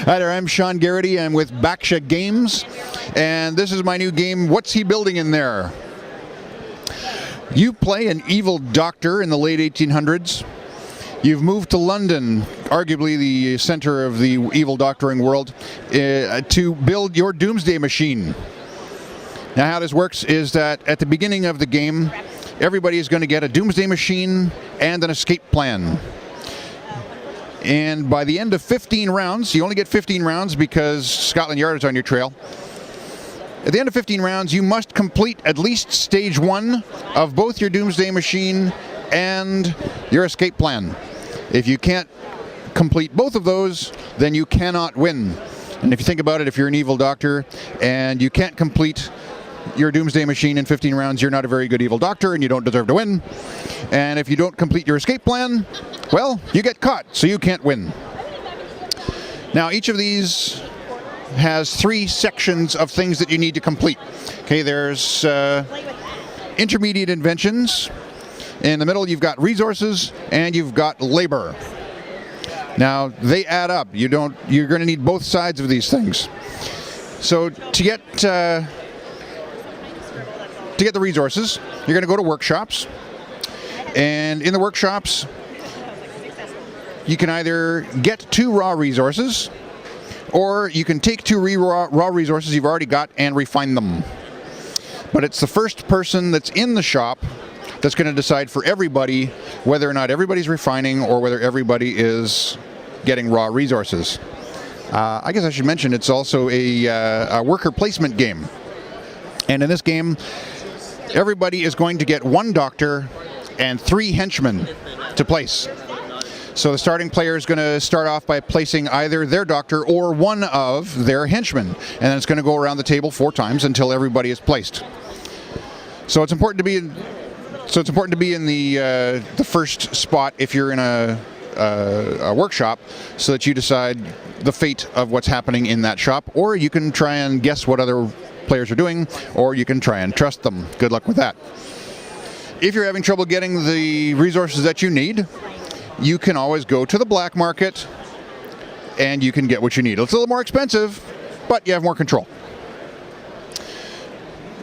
Hi there, I'm Sean Garrity. I'm with Baksha Games, and this is my new game, What's He Building in There? You play an evil doctor in the late 1800s. You've moved to London, arguably the center of the evil doctoring world, to build your doomsday machine. Now how this works is that at the beginning of the game, everybody is going to get a doomsday machine and an escape plan. And by the end of 15 rounds, you only get 15 rounds because Scotland Yard is on your trail. At the end of 15 rounds, you must complete at least stage 1 of both your doomsday machine and your escape plan. If you can't complete both of those, then you cannot win. And if you think about it, if you're an evil doctor and you can't complete your doomsday machine in 15 rounds, you're not a very good evil doctor and you don't deserve to win. And if you don't complete your escape plan, well, you get caught, so you can't win. Now, each of these has 3 sections of things that you need to complete. Okay, there's intermediate inventions. In the middle, you've got resources, and you've got labor. Now, they add up. You're going to need both sides of these things. So to get the resources, you're going to go to workshops. And in the workshops, you can either get 2 raw resources, or you can take 2 raw resources you've already got and refine them. But it's the first person that's in the shop that's going to decide for everybody whether or not everybody's refining or whether everybody is getting raw resources. I guess I should mention it's also a worker placement game. And in this game, everybody is going to get 1 doctor and 3 henchmen to place. So the starting player is going to start off by placing either their doctor or one of their henchmen, and then it's going to go around the table 4 times until everybody is placed. So it's important to be in the first spot if you're in a workshop, so that you decide the fate of what's happening in that shop, or you can try and guess what other players are doing, or you can try and trust them. Good luck with that. If you're having trouble getting the resources that you need, you can always go to the black market and you can get what you need. It's a little more expensive, but you have more control.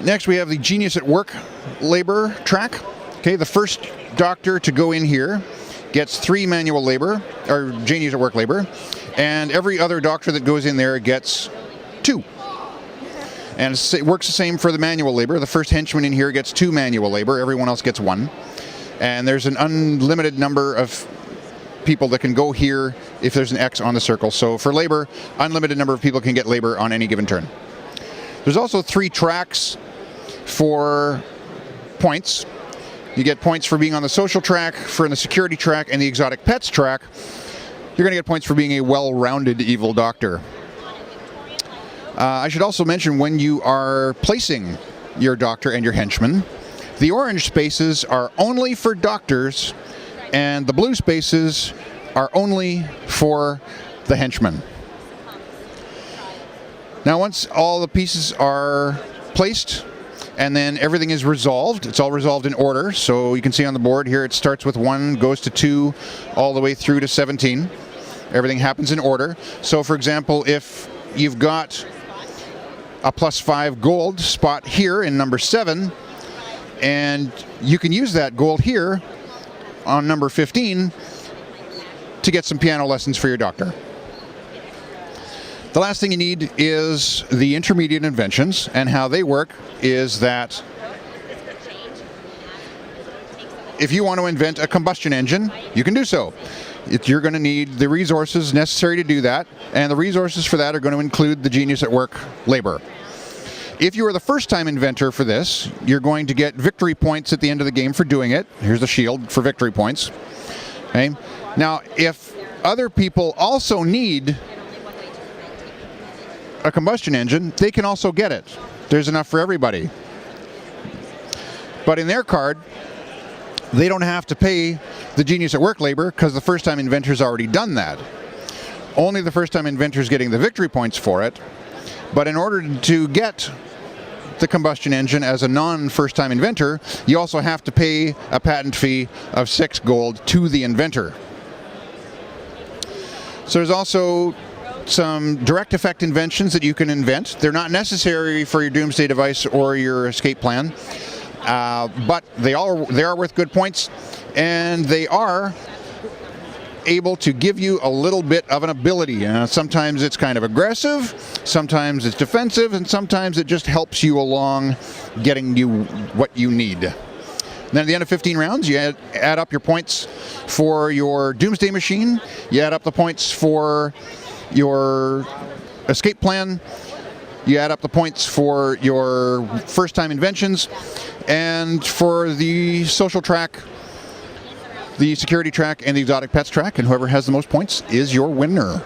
Next, we have the Genius at Work labor track. Okay, the first doctor to go in here gets 3 manual labor, or Genius at Work labor, and every other doctor that goes in there gets 2. And it works the same for the manual labor. The first henchman in here gets 2 manual labor, everyone else gets 1. And there's an unlimited number of people that can go here if there's an X on the circle. So for labor, unlimited number of people can get labor on any given turn. There's also 3 tracks for points. You get points for being on the social track, for the security track, and the exotic pets track. You're going to get points for being a well-rounded evil doctor. I should also mention, when you are placing your doctor and your henchman, the orange spaces are only for doctors, and the blue spaces are only for the henchmen. Now, once all the pieces are placed and then everything is resolved, it's all resolved in order. So you can see on the board here, it starts with 1, goes to 2, all the way through to 17. Everything happens in order. So for example, if you've got a +5 gold spot here in number 7, and you can use that gold here on number 15 to get some piano lessons for your doctor. The last thing you need is the intermediate inventions, and how they work is that if you want to invent a combustion engine, you can do so. You're going to need the resources necessary to do that, and the resources for that are going to include the Genius at Work labor. If you are the first-time inventor for this, you're going to get victory points at the end of the game for doing it. Here's the shield for victory points. Okay. Now, if other people also need a combustion engine, they can also get it. There's enough for everybody. But in their card, they don't have to pay the Genius at Work labor because the first-time inventor's already done that. Only the first-time inventor's getting the victory points for it. But in order to get the combustion engine as a non-first-time inventor, you also have to pay a patent fee of 6 gold to the inventor. So there's also some direct effect inventions that you can invent. They're not necessary for your Doomsday device or your escape plan, but they are worth good points, and they are able to give you a little bit of an ability. Sometimes it's kind of aggressive, sometimes it's defensive, and sometimes it just helps you along getting you what you need. Then at the end of 15 rounds, you add up your points for your Doomsday Machine, you add up the points for your escape plan, you add up the points for your first-time inventions, and for the social track, the security track, and the exotic pets track, and whoever has the most points is your winner.